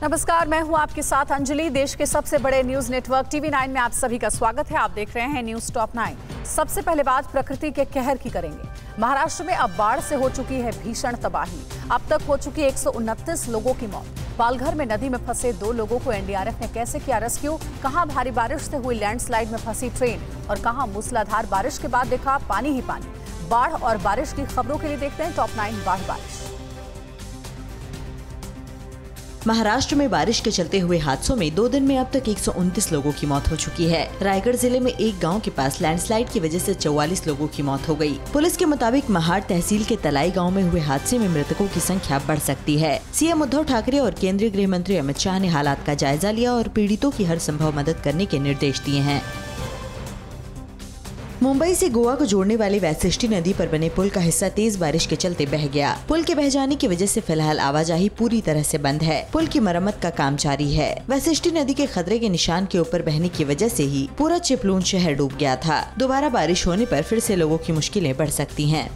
नमस्कार, मैं हूं आपके साथ अंजलि। देश के सबसे बड़े न्यूज नेटवर्क टीवी 9 में आप सभी का स्वागत है। आप देख रहे हैं न्यूज टॉप 9। सबसे पहले बात प्रकृति के कहर की करेंगे। महाराष्ट्र में अब बाढ़ से हो चुकी है भीषण तबाही। अब तक हो चुकी 129 लोगों की मौत। पालघर में नदी में फंसे 2 लोगों को एनडीआरएफ ने कैसे किया रेस्क्यू। कहां भारी बारिश से हुई लैंडस्लाइड में फंसी ट्रेन और कहां मूसलाधार बारिश के बाद देखा पानी ही पानी। बाढ़ और बारिश की खबरों के लिए देखते हैं टॉप 9 बाढ़ बारिश। महाराष्ट्र में बारिश के चलते हुए हादसों में 2 दिन में अब तक 129 लोगों की मौत हो चुकी है। रायगढ़ जिले में एक गांव के पास लैंडस्लाइड की वजह से 44 लोगों की मौत हो गई। पुलिस के मुताबिक महाड़ तहसील के तलाई गांव में हुए हादसे में मृतकों की संख्या बढ़ सकती है। सीएम उद्धव ठाकरे और केंद्रीय गृह मंत्री अमित शाह ने हालात का जायजा लिया और पीड़ितों की हर संभव मदद करने के निर्देश दिए हैं। मुंबई से गोवा को जोड़ने वाली वैशिष्टि नदी पर बने पुल का हिस्सा तेज बारिश के चलते बह गया। पुल के बह जाने की वजह से फिलहाल आवाजाही पूरी तरह से बंद है। पुल की मरम्मत का काम जारी है। वैशिष्टि नदी के खतरे के निशान के ऊपर बहने की वजह से ही पूरा चिपलून शहर डूब गया था। दोबारा बारिश होने पर फिर से लोगों की मुश्किलें बढ़ सकती हैं।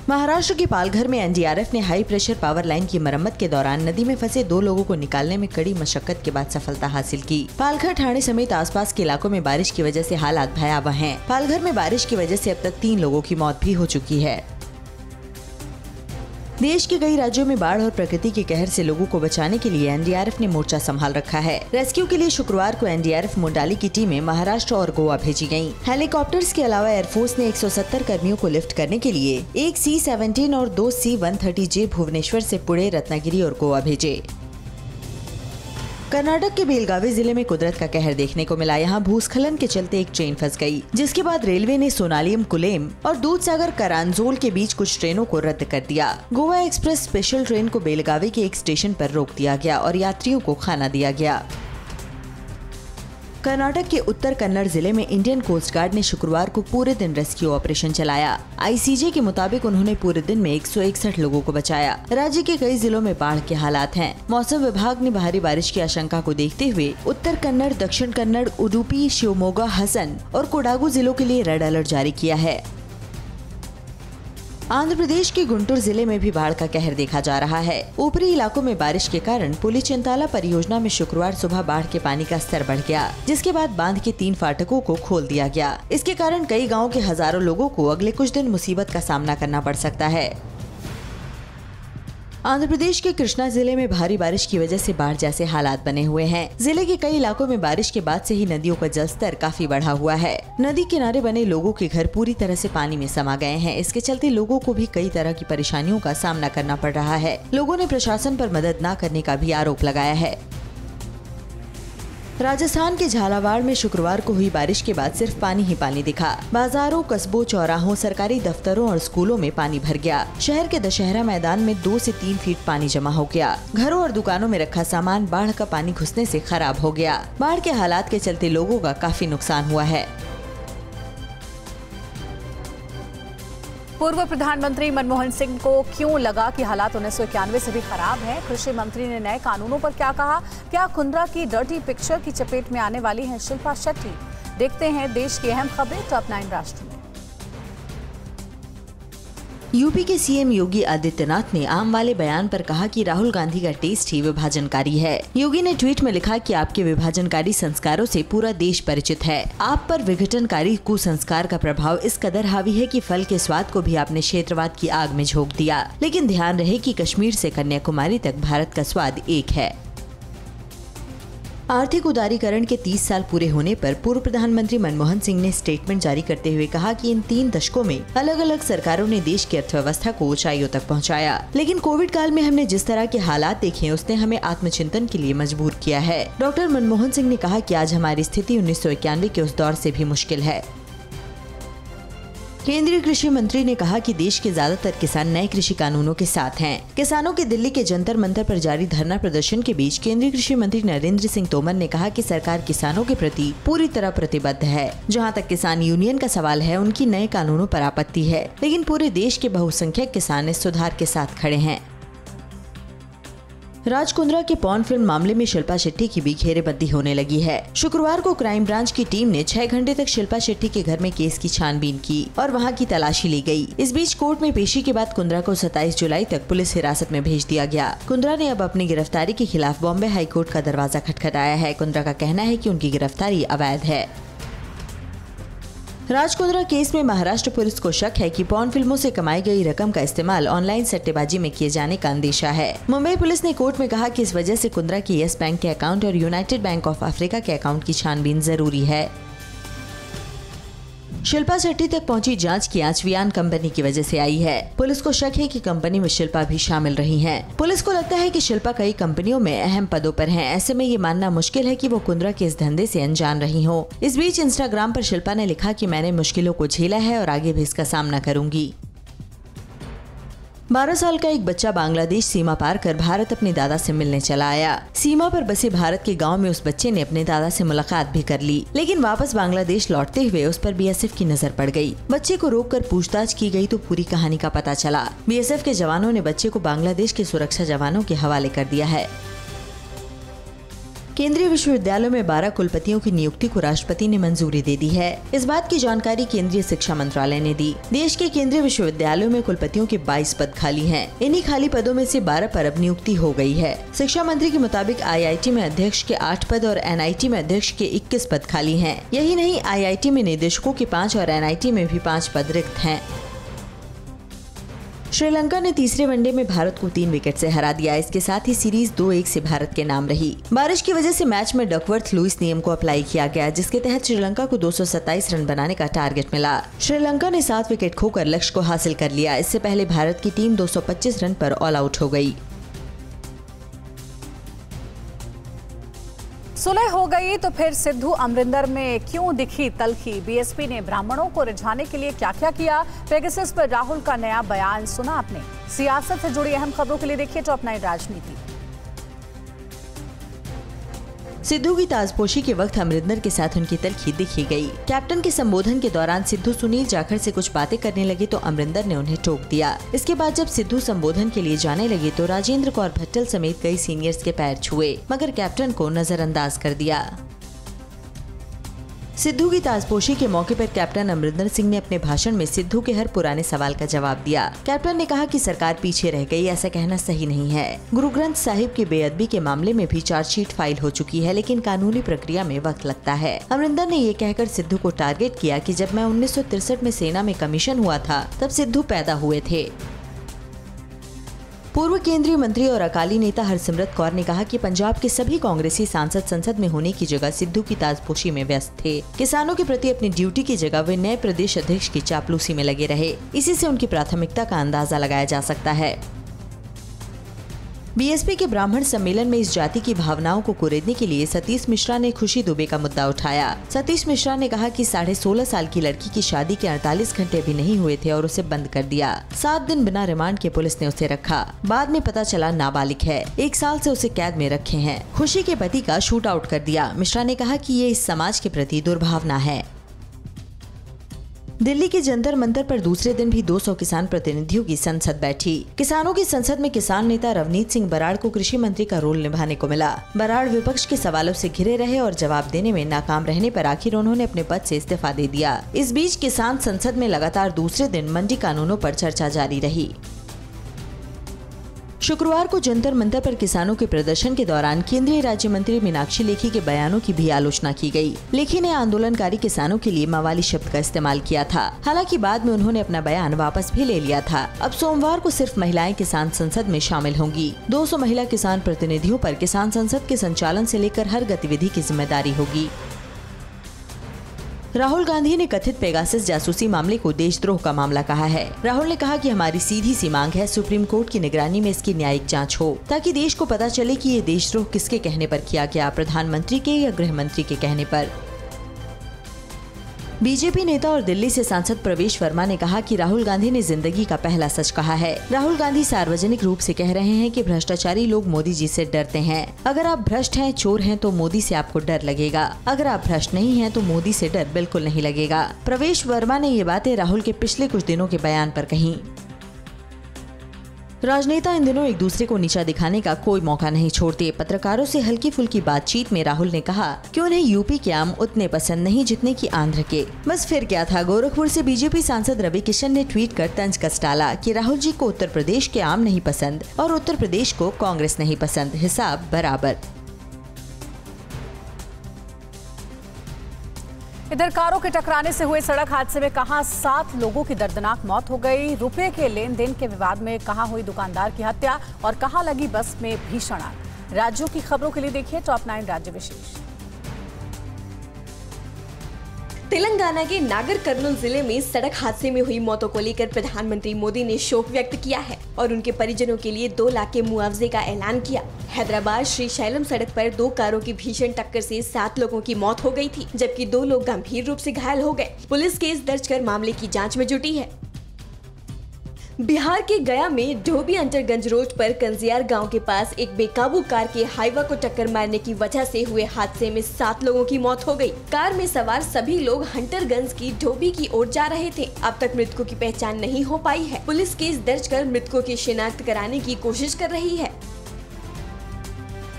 महाराष्ट्र के पालघर में एनडीआरएफ ने हाई प्रेशर पावर लाइन की मरम्मत के दौरान नदी में फंसे 2 लोगों को निकालने में कड़ी मशक्कत के बाद सफलता हासिल की। पालघर ठाणे समेत आसपास के इलाकों में बारिश की वजह से हालात भयावह हैं। पालघर में बारिश की वजह से अब तक 3 लोगों की मौत भी हो चुकी है। देश के कई राज्यों में बाढ़ और प्रकृति के कहर से लोगों को बचाने के लिए एनडीआरएफ ने मोर्चा संभाल रखा है। रेस्क्यू के लिए शुक्रवार को एनडीआरएफ मोडाली की टीमें महाराष्ट्र और गोवा भेजी गयी। हेलीकॉप्टर्स के अलावा एयरफोर्स ने 170 कर्मियों को लिफ्ट करने के लिए एक C-17 और 2 C-130J भुवनेश्वर से पुणे, रत्नागिरी और गोवा भेजे। कर्नाटक के बेलगावी जिले में कुदरत का कहर देखने को मिला। यहाँ भूस्खलन के चलते एक ट्रेन फंस गई, जिसके बाद रेलवे ने सोनालियम कुलेम और दूधसागर करांजोल के बीच कुछ ट्रेनों को रद्द कर दिया। गोवा एक्सप्रेस स्पेशल ट्रेन को बेलगावी के एक स्टेशन पर रोक दिया गया और यात्रियों को खाना दिया गया। कर्नाटक के उत्तर कन्नड़ जिले में इंडियन कोस्ट गार्ड ने शुक्रवार को पूरे दिन रेस्क्यू ऑपरेशन चलाया। आईसीजे के मुताबिक उन्होंने पूरे दिन में 161 लोगों को बचाया। राज्य के कई जिलों में बाढ़ के हालात हैं। मौसम विभाग ने भारी बारिश की आशंका को देखते हुए उत्तर कन्नड़, दक्षिण कन्नड़, उडुपी, शिवमोगा, हसन और कोडागु जिलों के लिए रेड अलर्ट जारी किया है। आंध्र प्रदेश के गुंटूर जिले में भी बाढ़ का कहर देखा जा रहा है। ऊपरी इलाकों में बारिश के कारण पुलिचिंताला परियोजना में शुक्रवार सुबह बाढ़ के पानी का स्तर बढ़ गया, जिसके बाद बांध के 3 फाटकों को खोल दिया गया। इसके कारण कई गांवों के हजारों लोगों को अगले कुछ दिन मुसीबत का सामना करना पड़ सकता है। आंध्र प्रदेश के कृष्णा जिले में भारी बारिश की वजह से बाढ़ जैसे हालात बने हुए हैं। जिले के कई इलाकों में बारिश के बाद से ही नदियों का जलस्तर काफी बढ़ा हुआ है। नदी किनारे बने लोगों के घर पूरी तरह से पानी में समा गए हैं। इसके चलते लोगों को भी कई तरह की परेशानियों का सामना करना पड़ रहा है। लोगों ने प्रशासन पर मदद न करने का भी आरोप लगाया है। राजस्थान के झालावाड़ में शुक्रवार को हुई बारिश के बाद सिर्फ पानी ही पानी दिखा। बाजारों, कस्बों, चौराहों, सरकारी दफ्तरों और स्कूलों में पानी भर गया। शहर के दशहरा मैदान में 2 से 3 फीट पानी जमा हो गया। घरों और दुकानों में रखा सामान बाढ़ का पानी घुसने से खराब हो गया। बाढ़ के हालात के चलते लोगों का काफी नुकसान हुआ है। पूर्व प्रधानमंत्री मनमोहन सिंह को क्यों लगा कि हालात 1991 से भी खराब हैं? कृषि मंत्री ने नए कानूनों पर क्या कहा? क्या कुंद्रा की डर्टी पिक्चर की चपेट में आने वाली हैं शिल्पा शेट्टी? देखते हैं देश की अहम खबरें टॉप 9 राष्ट्र में। यूपी के सीएम योगी आदित्यनाथ ने आम वाले बयान पर कहा कि राहुल गांधी का टेस्ट ही विभाजनकारी है। योगी ने ट्वीट में लिखा कि आपके विभाजनकारी संस्कारों से पूरा देश परिचित है। आप पर विघटनकारी कुसंस्कार का प्रभाव इस कदर हावी है कि फल के स्वाद को भी आपने क्षेत्रवाद की आग में झोंक दिया। लेकिन ध्यान रहे कि कश्मीर से कन्याकुमारी तक भारत का स्वाद एक है। आर्थिक उदारीकरण के 30 साल पूरे होने पर पूर्व प्रधानमंत्री मनमोहन सिंह ने स्टेटमेंट जारी करते हुए कहा कि इन 3 दशकों में अलग अलग सरकारों ने देश की अर्थव्यवस्था को ऊंचाइयों तक पहुंचाया, लेकिन कोविड काल में हमने जिस तरह के हालात देखे उसने हमें आत्मचिंतन के लिए मजबूर किया है। डॉक्टर मनमोहन सिंह ने कहा कि आज हमारी स्थिति 1991 के उस दौर से भी मुश्किल है। केंद्रीय कृषि मंत्री ने कहा कि देश के ज्यादातर किसान नए कृषि कानूनों के साथ हैं। किसानों के दिल्ली के जंतर मंतर पर जारी धरना प्रदर्शन के बीच केंद्रीय कृषि मंत्री नरेंद्र सिंह तोमर ने कहा कि सरकार किसानों के प्रति पूरी तरह प्रतिबद्ध है। जहां तक किसान यूनियन का सवाल है, उनकी नए कानूनों पर आपत्ति है, लेकिन पूरे देश के बहुसंख्यक किसान इस सुधार के साथ खड़े हैं। राज कुंद्रा के पॉर्न फिल्म मामले में शिल्पा शेट्टी की भी घेरेबंदी होने लगी है। शुक्रवार को क्राइम ब्रांच की टीम ने 6 घंटे तक शिल्पा शेट्टी के घर में केस की छानबीन की और वहां की तलाशी ली गई। इस बीच कोर्ट में पेशी के बाद कुंद्रा को 27 जुलाई तक पुलिस हिरासत में भेज दिया गया। कुंद्रा ने अब अपनी गिरफ्तारी के खिलाफ बॉम्बे हाई कोर्ट का दरवाजा खटखटाया है। कुंद्रा का कहना है कि उनकी गिरफ्तारी अवैध है। राज कुंद्रा केस में महाराष्ट्र पुलिस को शक है कि पॉर्न फिल्मों से कमाई गई रकम का इस्तेमाल ऑनलाइन सट्टेबाजी में किए जाने का अंदेशा है। मुंबई पुलिस ने कोर्ट में कहा कि इस वजह से कुंद्रा के येस बैंक के अकाउंट और यूनाइटेड बैंक ऑफ अफ्रीका के अकाउंट की छानबीन जरूरी है। शिल्पा शेट्टी तक पहुंची जांच की आंच वियान कंपनी की वजह से आई है। पुलिस को शक है कि कंपनी में शिल्पा भी शामिल रही हैं। पुलिस को लगता है कि शिल्पा कई कंपनियों में अहम पदों पर हैं। ऐसे में ये मानना मुश्किल है कि वो कुंद्रा के इस धंधे से अनजान रही हो। इस बीच इंस्टाग्राम पर शिल्पा ने लिखा कि मैंने मुश्किलों को झेला है और आगे भी इसका सामना करूंगी। 12 साल का एक बच्चा बांग्लादेश सीमा पार कर भारत अपने दादा से मिलने चला आया। सीमा पर बसे भारत के गांव में उस बच्चे ने अपने दादा से मुलाकात भी कर ली, लेकिन वापस बांग्लादेश लौटते हुए उस पर बीएसएफ की नजर पड़ गई। बच्चे को रोककर पूछताछ की गई तो पूरी कहानी का पता चला। बीएसएफ के जवानों ने बच्चे को बांग्लादेश के सुरक्षा जवानों के हवाले कर दिया है। केंद्रीय विश्वविद्यालयों में 12 कुलपतियों की नियुक्ति को राष्ट्रपति ने मंजूरी दे दी है। इस बात की जानकारी केंद्रीय शिक्षा मंत्रालय ने दी। देश के केंद्रीय विश्वविद्यालयों में कुलपतियों के 22 पद खाली हैं। इन्हीं खाली पदों में से 12 पर अब नियुक्ति हो गई है। शिक्षा मंत्री के मुताबिक आईआईटी में अध्यक्ष के 8 पद और एनआईटी में अध्यक्ष के 21 पद खाली हैं। यही नहीं, आईआईटी में निदेशकों के 5 और एनआईटी में भी 5 पद रिक्त हैं। श्रीलंका ने तीसरे वनडे में भारत को 3 विकेट से हरा दिया। इसके साथ ही सीरीज 2-1 से भारत के नाम रही। बारिश की वजह से मैच में डकवर्थ लुईस नियम को अप्लाई किया गया, जिसके तहत श्रीलंका को 227 रन बनाने का टारगेट मिला। श्रीलंका ने 7 विकेट खोकर लक्ष्य को हासिल कर लिया। इससे पहले भारत की टीम 225 रन पर ऑल आउट हो गई। सुलह हो गई तो फिर सिद्धू अमरिंदर में क्यों दिखी तल्खी? बीएसपी ने ब्राह्मणों को रिझाने के लिए क्या क्या किया? पेगासस पर राहुल का नया बयान सुना आपने? सियासत से जुड़ी अहम खबरों के लिए देखिए टॉप 9 राजनीति। सिद्धू की ताजपोशी के वक्त अमरिंदर के साथ उनकी तल्खी दिखी गई। कैप्टन के संबोधन के दौरान सिद्धू सुनील जाखड़ से कुछ बातें करने लगे तो अमरिंदर ने उन्हें टोक दिया। इसके बाद जब सिद्धू संबोधन के लिए जाने लगे तो राजेंद्र कौर भट्टल समेत कई सीनियर्स के पैर छुए, मगर कैप्टन को नजरअंदाज कर दिया। सिद्धू की ताजपोशी के मौके पर कैप्टन अमरिंदर सिंह ने अपने भाषण में सिद्धू के हर पुराने सवाल का जवाब दिया। कैप्टन ने कहा कि सरकार पीछे रह गई, ऐसा कहना सही नहीं है। गुरु ग्रंथ साहिब की बेअदबी के मामले में भी चार्जशीट फाइल हो चुकी है, लेकिन कानूनी प्रक्रिया में वक्त लगता है। अमरिंदर ने ये कहकर सिद्धू को टारगेट किया कि जब मैं 1963 में सेना में कमीशन हुआ था तब सिद्धू पैदा हुए थे। पूर्व केंद्रीय मंत्री और अकाली नेता हरसिमरत कौर ने कहा कि पंजाब के सभी कांग्रेसी सांसद संसद में होने की जगह सिद्धू की ताजपोशी में व्यस्त थे। किसानों के प्रति अपनी ड्यूटी की जगह वे नए प्रदेश अध्यक्ष की चापलूसी में लगे रहे। इसी से उनकी प्राथमिकता का अंदाजा लगाया जा सकता है। बीएसपी के ब्राह्मण सम्मेलन में इस जाति की भावनाओं को कुरेदने के लिए सतीश मिश्रा ने खुशी दुबे का मुद्दा उठाया। सतीश मिश्रा ने कहा कि 16.5 साल की लड़की की शादी के 48 घंटे भी नहीं हुए थे और उसे बंद कर दिया। 7 दिन बिना रिमांड के पुलिस ने उसे रखा। बाद में पता चला नाबालिग है। 1 साल से उसे कैद में रखे हैं। खुशी के पति का शूट आउट कर दिया। मिश्रा ने कहा कि ये इस समाज के प्रति दुर्भावना है। दिल्ली के जंतर मंतर पर दूसरे दिन भी 200 किसान प्रतिनिधियों की संसद बैठी। किसानों की संसद में किसान नेता रवनीत सिंह बराड़ को कृषि मंत्री का रोल निभाने को मिला। बराड़ विपक्ष के सवालों से घिरे रहे और जवाब देने में नाकाम रहने पर आखिर उन्होंने अपने पद से इस्तीफा दे दिया। इस बीच किसान संसद में लगातार दूसरे दिन मंडी कानूनों पर चर्चा जारी रही। शुक्रवार को जंतर मंतर पर किसानों के प्रदर्शन के दौरान केंद्रीय राज्य मंत्री मीनाक्षी लेखी के बयानों की भी आलोचना की गई। लेखी ने आंदोलनकारी किसानों के लिए मवाली शब्द का इस्तेमाल किया था। हालांकि बाद में उन्होंने अपना बयान वापस भी ले लिया था। अब सोमवार को सिर्फ महिलाएं किसान संसद में शामिल होंगी। 200 महिला किसान प्रतिनिधियों पर किसान संसद के संचालन से लेकर हर गतिविधि की जिम्मेदारी होगी। राहुल गांधी ने कथित पेगासस जासूसी मामले को देशद्रोह का मामला कहा है। राहुल ने कहा कि हमारी सीधी सी मांग है सुप्रीम कोर्ट की निगरानी में इसकी न्यायिक जांच हो, ताकि देश को पता चले कि ये देशद्रोह किसके कहने पर किया गया, प्रधानमंत्री के या गृह मंत्री के कहने पर। बीजेपी नेता और दिल्ली से सांसद प्रवेश वर्मा ने कहा कि राहुल गांधी ने जिंदगी का पहला सच कहा है। राहुल गांधी सार्वजनिक रूप से कह रहे हैं कि भ्रष्टाचारी लोग मोदी जी से डरते हैं। अगर आप भ्रष्ट हैं, चोर हैं तो मोदी से आपको डर लगेगा। अगर आप भ्रष्ट नहीं हैं तो मोदी से डर बिल्कुल नहीं लगेगा। प्रवेश वर्मा ने ये बातें राहुल के पिछले कुछ दिनों के बयान पर कही। राजनेता इन दिनों एक दूसरे को नीचा दिखाने का कोई मौका नहीं छोड़ते। पत्रकारों से हल्की फुल्की बातचीत में राहुल ने कहा कि उन्हें यूपी के आम उतने पसंद नहीं जितने की आंध्र के। बस फिर क्या था, गोरखपुर से बीजेपी सांसद रवि किशन ने ट्वीट कर तंज कस डाला कि राहुल जी को उत्तर प्रदेश के आम नहीं पसंद और उत्तर प्रदेश को कांग्रेस नहीं पसंद, हिसाब बराबर। इधर कारों के टकराने से हुए सड़क हादसे में कहां 7 लोगों की दर्दनाक मौत हो गई। रुपए के लेन देन के विवाद में कहां हुई दुकानदार की हत्या और कहां लगी बस में भीषण आग। राज्यों की खबरों के लिए देखिए टॉप 9 राज्य विशेष। तेलंगाना के नागर कर्नूल जिले में सड़क हादसे में हुई मौतों को लेकर प्रधानमंत्री मोदी ने शोक व्यक्त किया है और उनके परिजनों के लिए 2 लाख के मुआवजे का ऐलान किया। हैदराबाद श्रीशैलम सड़क पर 2 कारों की भीषण टक्कर से 7 लोगों की मौत हो गई थी, जबकि 2 लोग गंभीर रूप से घायल हो गए। पुलिस केस दर्ज कर मामले की जाँच में जुटी है। बिहार के गया में ढोबी अंटरगंज रोड पर कंजियार गांव के पास एक बेकाबू कार के हाईवा को टक्कर मारने की वजह से हुए हादसे में 7 लोगों की मौत हो गई। कार में सवार सभी लोग हंटरगंज की ढोबी की ओर जा रहे थे। अब तक मृतकों की पहचान नहीं हो पाई है। पुलिस केस दर्ज कर मृतकों की शिनाख्त कराने की कोशिश कर रही है।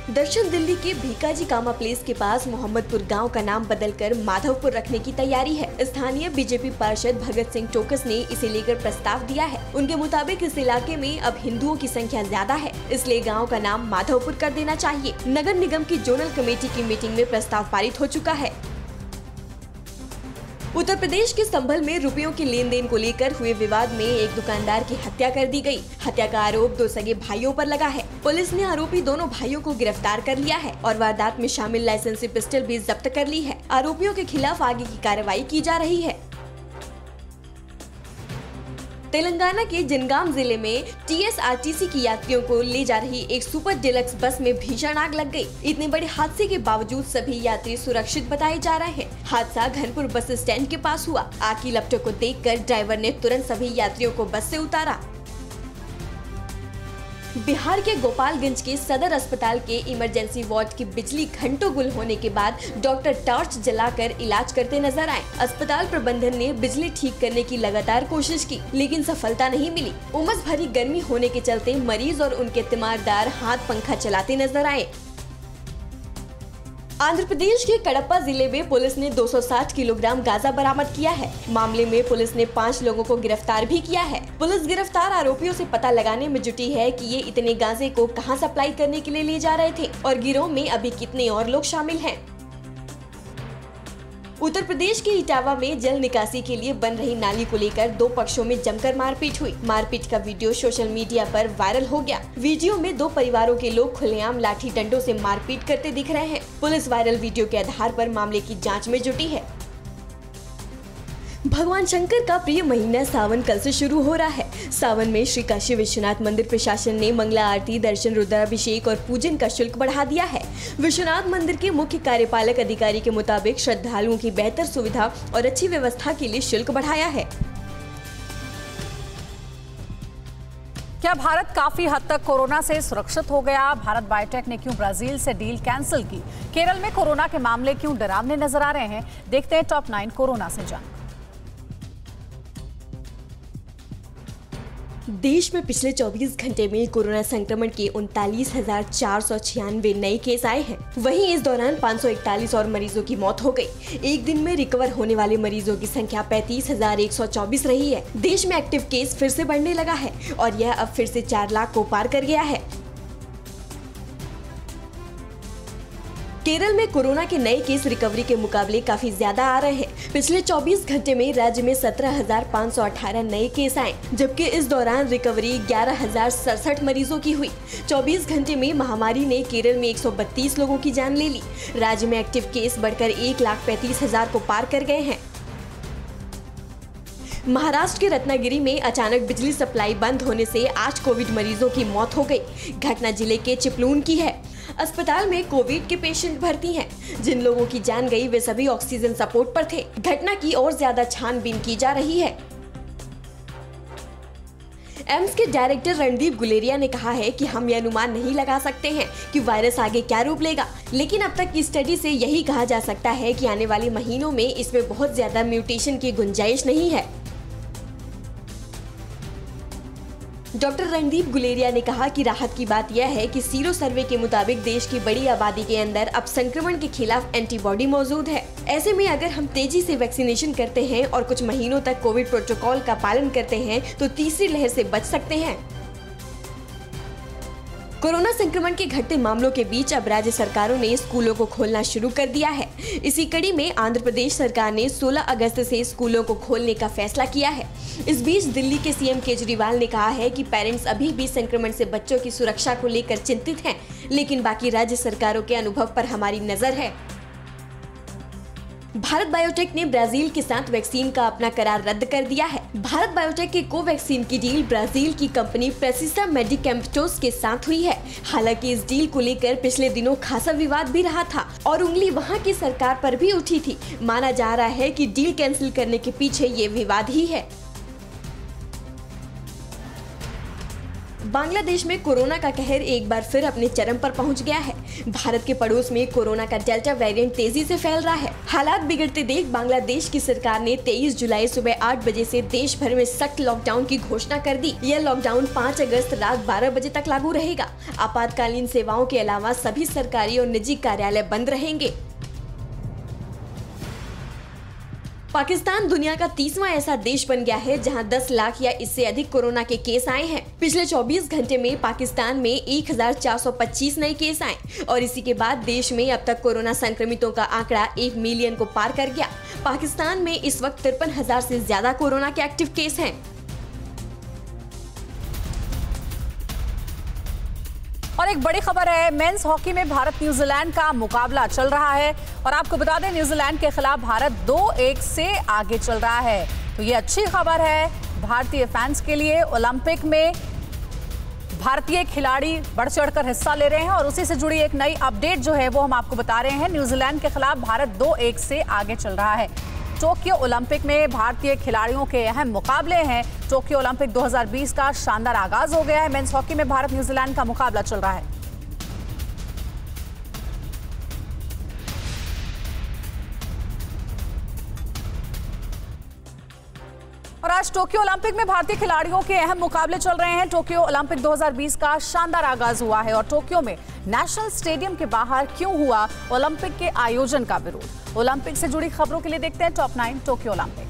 दक्षिण दिल्ली के भीकाजी कामा प्लेस के पास मोहम्मदपुर गांव का नाम बदलकर माधवपुर रखने की तैयारी है। स्थानीय बीजेपी पार्षद भगत सिंह टोकस ने इसे लेकर प्रस्ताव दिया है। उनके मुताबिक इस इलाके में अब हिंदुओं की संख्या ज्यादा है, इसलिए गांव का नाम माधवपुर कर देना चाहिए। नगर निगम की जोनल कमेटी की मीटिंग में प्रस्ताव पारित हो चुका है। उत्तर प्रदेश के संभल में रुपयों के लेन देन को लेकर हुए विवाद में एक दुकानदार की हत्या कर दी गई। हत्या का आरोप 2 सगे भाइयों पर लगा है। पुलिस ने आरोपी दोनों भाइयों को गिरफ्तार कर लिया है और वारदात में शामिल लाइसेंसी पिस्टल भी जब्त कर ली है। आरोपियों के खिलाफ आगे की कार्रवाई की जा रही है। तेलंगाना के जनगाम जिले में टीएसआरटीसी की यात्रियों को ले जा रही एक सुपर डिलक्स बस में भीषण आग लग गई। इतने बड़े हादसे के बावजूद सभी यात्री सुरक्षित बताए जा रहे हैं। हादसा घनपुर बस स्टैंड के पास हुआ। आग की लपटों को देखकर ड्राइवर ने तुरंत सभी यात्रियों को बस से उतारा। बिहार के गोपालगंज के सदर अस्पताल के इमरजेंसी वार्ड की बिजली घंटों गुल होने के बाद डॉक्टर टॉर्च जलाकर इलाज करते नजर आए। अस्पताल प्रबंधन ने बिजली ठीक करने की लगातार कोशिश की, लेकिन सफलता नहीं मिली। उमस भरी गर्मी होने के चलते मरीज और उनके तीमारदार हाथ पंखा चलाते नजर आए। आंध्र प्रदेश के कडप्पा जिले में पुलिस ने 260 किलोग्राम गांजा बरामद किया है। मामले में पुलिस ने 5 लोगों को गिरफ्तार भी किया है। पुलिस गिरफ्तार आरोपियों से पता लगाने में जुटी है कि ये इतने गांजे को कहां सप्लाई करने के लिए ले जा रहे थे और गिरोह में अभी कितने और लोग शामिल हैं। उत्तर प्रदेश के इटावा में जल निकासी के लिए बन रही नाली को लेकर 2 पक्षों में जमकर मारपीट हुई। मारपीट का वीडियो सोशल मीडिया पर वायरल हो गया। वीडियो में 2 परिवारों के लोग खुलेआम लाठी डंडों से मारपीट करते दिख रहे हैं। पुलिस वायरल वीडियो के आधार पर मामले की जांच में जुटी है। भगवान शंकर का प्रिय महीना सावन कल से शुरू हो रहा है। सावन में श्री काशी विश्वनाथ मंदिर प्रशासन ने मंगला आरती, दर्शन, रुद्राभिषेक और पूजन का शुल्क बढ़ा दिया है। विश्वनाथ मंदिर के मुख्य कार्यपालक अधिकारी के मुताबिक श्रद्धालुओं की बेहतर सुविधा और अच्छी व्यवस्था के लिए शुल्क बढ़ाया है। क्या भारत काफी हद तक कोरोना से सुरक्षित हो गया? भारत बायोटेक ने क्यों ब्राजील से डील कैंसिल की? केरल में कोरोना के मामले क्यों डरावने नजर आ रहे हैं? देखते हैं टॉप 9 कोरोना से जान। देश में पिछले 24 घंटे में कोरोना संक्रमण के 39,496 नए केस आए हैं। वहीं इस दौरान 541 और मरीजों की मौत हो गई। एक दिन में रिकवर होने वाले मरीजों की संख्या 35,124 रही है। देश में एक्टिव केस फिर से बढ़ने लगा है और यह अब फिर से 4 लाख को पार कर गया है। केरल में कोरोना के नए केस रिकवरी के मुकाबले काफी ज्यादा आ रहे हैं। पिछले 24 घंटे में राज्य में 17,518 नए केस आए, जबकि इस दौरान रिकवरी 11,067 मरीजों की हुई। 24 घंटे में महामारी ने केरल में 132 लोगों की जान ले ली। राज्य में एक्टिव केस बढ़कर 1,35,000 को पार कर गए हैं। महाराष्ट्र के रत्नागिरी में अचानक बिजली सप्लाई बंद होने से 8 कोविड मरीजों की मौत हो गई। घटना जिले के चिपलून की है। अस्पताल में कोविड के पेशेंट भर्ती हैं। जिन लोगों की जान गई वे सभी ऑक्सीजन सपोर्ट पर थे। घटना की और ज्यादा छानबीन की जा रही है। एम्स के डायरेक्टर रणदीप गुलेरिया ने कहा है कि हम यह अनुमान नहीं लगा सकते हैं कि वायरस आगे क्या रूप लेगा, लेकिन अब तक की स्टडी से यही कहा जा सकता है कि आने वाले महीनों में इसमें बहुत ज्यादा म्यूटेशन की गुंजाइश नहीं है। डॉक्टर रणदीप गुलेरिया ने कहा कि राहत की बात यह है कि सीरो सर्वे के मुताबिक देश की बड़ी आबादी के अंदर अब संक्रमण के खिलाफ एंटीबॉडी मौजूद है। ऐसे में अगर हम तेजी से वैक्सीनेशन करते हैं और कुछ महीनों तक कोविड प्रोटोकॉल का पालन करते हैं तो तीसरी लहर से बच सकते हैं। कोरोना संक्रमण के घटते मामलों के बीच अब राज्य सरकारों ने स्कूलों को खोलना शुरू कर दिया है। इसी कड़ी में आंध्र प्रदेश सरकार ने 16 अगस्त से स्कूलों को खोलने का फैसला किया है। इस बीच दिल्ली के सीएम केजरीवाल ने कहा है कि पेरेंट्स अभी भी संक्रमण से बच्चों की सुरक्षा को लेकर चिंतित हैं, लेकिन बाकी राज्य सरकारों के अनुभव पर हमारी नजर है। भारत बायोटेक ने ब्राजील के साथ वैक्सीन का अपना करार रद्द कर दिया है। भारत बायोटेक के कोवैक्सीन की डील ब्राजील की कंपनी प्रेसिसा मेडिकैम्पटोस के साथ हुई है। हालांकि इस डील को लेकर पिछले दिनों खासा विवाद भी रहा था और उंगली वहां की सरकार पर भी उठी थी। माना जा रहा है कि डील कैंसिल करने के पीछे ये विवाद ही है। बांग्लादेश में कोरोना का कहर एक बार फिर अपने चरम पर पहुंच गया है। भारत के पड़ोस में कोरोना का डेल्टा वेरिएंट तेजी से फैल रहा है। हालात बिगड़ते देख बांग्लादेश की सरकार ने 23 जुलाई सुबह 8 बजे से देश भर में सख्त लॉकडाउन की घोषणा कर दी। यह लॉकडाउन 5 अगस्त रात 12 बजे तक लागू रहेगा। आपातकालीन सेवाओं के अलावा सभी सरकारी और निजी कार्यालय बंद रहेंगे। पाकिस्तान दुनिया का 30वां ऐसा देश बन गया है जहां 10 लाख या इससे अधिक कोरोना के केस आए हैं। पिछले 24 घंटे में पाकिस्तान में 1425 नए केस आए और इसी के बाद देश में अब तक कोरोना संक्रमितों का आंकड़ा 1 मिलियन को पार कर गया। पाकिस्तान में इस वक्त 53,000 से ज्यादा कोरोना के एक्टिव केस हैं। और एक बड़ी खबर है, मेंस हॉकी में भारत न्यूजीलैंड का मुकाबला चल रहा है और आपको बता दें न्यूजीलैंड के खिलाफ भारत 2-1 से आगे चल रहा है। तो ये अच्छी खबर है भारतीय फैंस के लिए। ओलंपिक में भारतीय खिलाड़ी बढ़ चढ़कर हिस्सा ले रहे हैं और उसी से जुड़ी एक नई अपडेट जो है वो हम आपको बता रहे हैं। न्यूजीलैंड के खिलाफ भारत 2-1 से आगे चल रहा है। टोक्यो ओलंपिक में भारतीय खिलाड़ियों के अहम मुकाबले हैं। टोक्यो ओलंपिक 2020 का शानदार आगाज हो गया है। मेंस हॉकी में भारत न्यूजीलैंड का मुकाबला चल रहा है। और आज टोक्यो ओलंपिक में भारतीय खिलाड़ियों के अहम मुकाबले चल रहे हैं। टोक्यो ओलंपिक 2020 का शानदार आगाज हुआ है और टोक्यो में नेशनल स्टेडियम के बाहर क्यों हुआ ओलंपिक के आयोजन का विरोध। ओलंपिक से जुड़ी खबरों के लिए देखते हैं टॉप 9 टोक्यो ओलंपिक।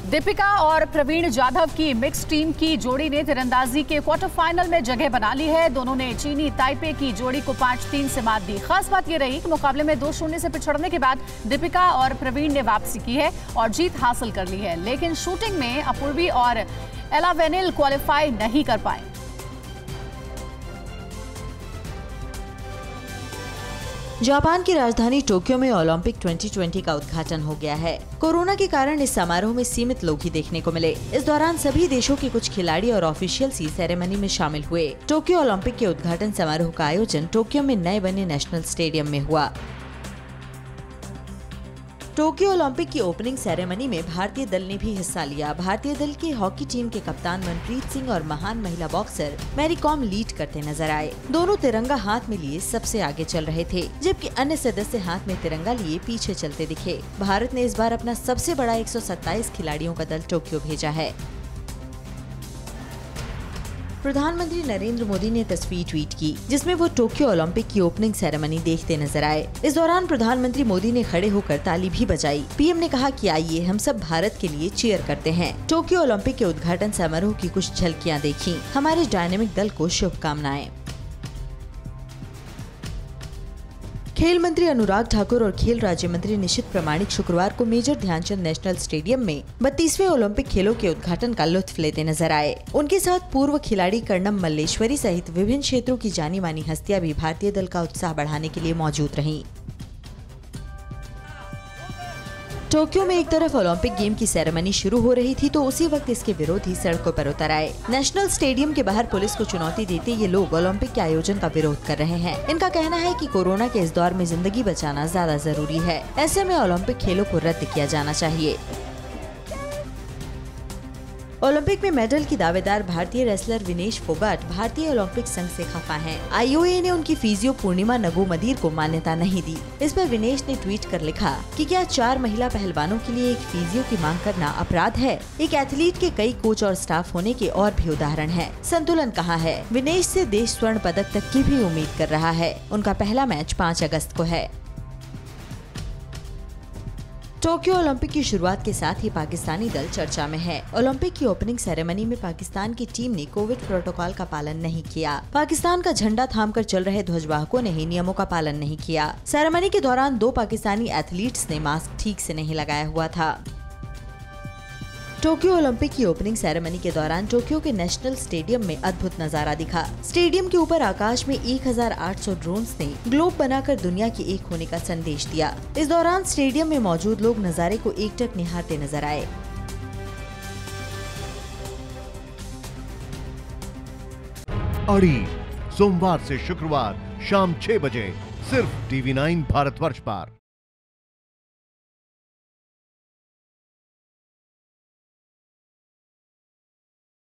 दीपिका और प्रवीण जाधव की मिक्स टीम की जोड़ी ने तीरंदाजी के क्वार्टर फाइनल में जगह बना ली है। दोनों ने चीनी ताइपे की जोड़ी को 5-3 से मात दी। खास बात यह रही कि मुकाबले में 2-0 से पिछड़ने के बाद दीपिका और प्रवीण ने वापसी की है और जीत हासिल कर ली है। लेकिन शूटिंग में अपूर्वी और एला वेनिल क्वालिफाई नहीं कर पाए। जापान की राजधानी टोक्यो में ओलंपिक 2020 का उद्घाटन हो गया है। कोरोना के कारण इस समारोह में सीमित लोग ही देखने को मिले। इस दौरान सभी देशों के कुछ खिलाड़ी और ऑफिशियल्स ही सेरेमनी में शामिल हुए। टोक्यो ओलंपिक के उद्घाटन समारोह का आयोजन टोक्यो में नए बने नेशनल स्टेडियम में हुआ। टोक्यो ओलंपिक की ओपनिंग सेरेमनी में भारतीय दल ने भी हिस्सा लिया। भारतीय दल की हॉकी टीम के कप्तान मनप्रीत सिंह और महान महिला बॉक्सर मैरी कॉम लीड करते नजर आए। दोनों तिरंगा हाथ में लिए सबसे आगे चल रहे थे, जबकि अन्य सदस्य हाथ में तिरंगा लिए पीछे चलते दिखे। भारत ने इस बार अपना सबसे बड़ा 127 खिलाड़ियों का दल टोक्यो भेजा है। प्रधानमंत्री नरेंद्र मोदी ने तस्वीर ट्वीट की जिसमें वो टोक्यो ओलंपिक की ओपनिंग सेरेमनी देखते नजर आए। इस दौरान प्रधानमंत्री मोदी ने खड़े होकर ताली भी बजाई। पीएम ने कहा कि आइए हम सब भारत के लिए चीयर करते हैं। टोक्यो ओलंपिक के उद्घाटन समारोह की कुछ झलकियां देखी। हमारे डायनेमिक दल को शुभकामनाएं। खेल मंत्री अनुराग ठाकुर और खेल राज्य मंत्री निशित प्रामाणिक शुक्रवार को मेजर ध्यानचंद नेशनल स्टेडियम में 32वें ओलंपिक खेलों के उद्घाटन का लुत्फ लेते नजर आए। उनके साथ पूर्व खिलाड़ी कर्णम मल्लेश्वरी सहित विभिन्न क्षेत्रों की जानी मानी हस्तियां भी भारतीय दल का उत्साह बढ़ाने के लिए मौजूद रहीं। टोक्यो में एक तरफ ओलंपिक गेम की सेरेमनी शुरू हो रही थी तो उसी वक्त इसके विरोधी सड़कों पर उतर आए। नेशनल स्टेडियम के बाहर पुलिस को चुनौती देते ये लोग ओलंपिक के आयोजन का विरोध कर रहे हैं। इनका कहना है कि कोरोना के इस दौर में जिंदगी बचाना ज्यादा जरूरी है। ऐसे में ओलंपिक खेलों को रद्द किया जाना चाहिए। ओलंपिक में मेडल की दावेदार भारतीय रेसलर विनेश फोगाट भारतीय ओलंपिक संघ से खफा हैं। IOA ने उनकी फिजियो पूर्णिमा नगुमदीर को मान्यता नहीं दी। इस पर विनेश ने ट्वीट कर लिखा कि क्या 4 महिला पहलवानों के लिए एक फिजियो की मांग करना अपराध है? एक एथलीट के कई कोच और स्टाफ होने के और भी उदाहरण है। संतुलन कहाँ है? विनेश से देश स्वर्ण पदक तक की भी उम्मीद कर रहा है। उनका पहला मैच 5 अगस्त को है। टोक्यो ओलंपिक की शुरुआत के साथ ही पाकिस्तानी दल चर्चा में है। ओलंपिक की ओपनिंग सेरेमनी में पाकिस्तान की टीम ने कोविड प्रोटोकॉल का पालन नहीं किया। पाकिस्तान का झंडा थामकर चल रहे ध्वजवाहकों ने ही नियमों का पालन नहीं किया। सेरेमनी के दौरान 2 पाकिस्तानी एथलीट्स ने मास्क ठीक से नहीं लगाया हुआ था। टोक्यो ओलंपिक की ओपनिंग सेरेमनी के दौरान टोक्यो के नेशनल स्टेडियम में अद्भुत नजारा दिखा। स्टेडियम के ऊपर आकाश में 1800 ड्रोन्स ने ग्लोब बनाकर दुनिया के एक होने का संदेश दिया। इस दौरान स्टेडियम में मौजूद लोग नजारे को एकटक निहारते नजर आए। अड़ी सोमवार से शुक्रवार शाम 6 बजे सिर्फ TV9 भारतवर्ष पर।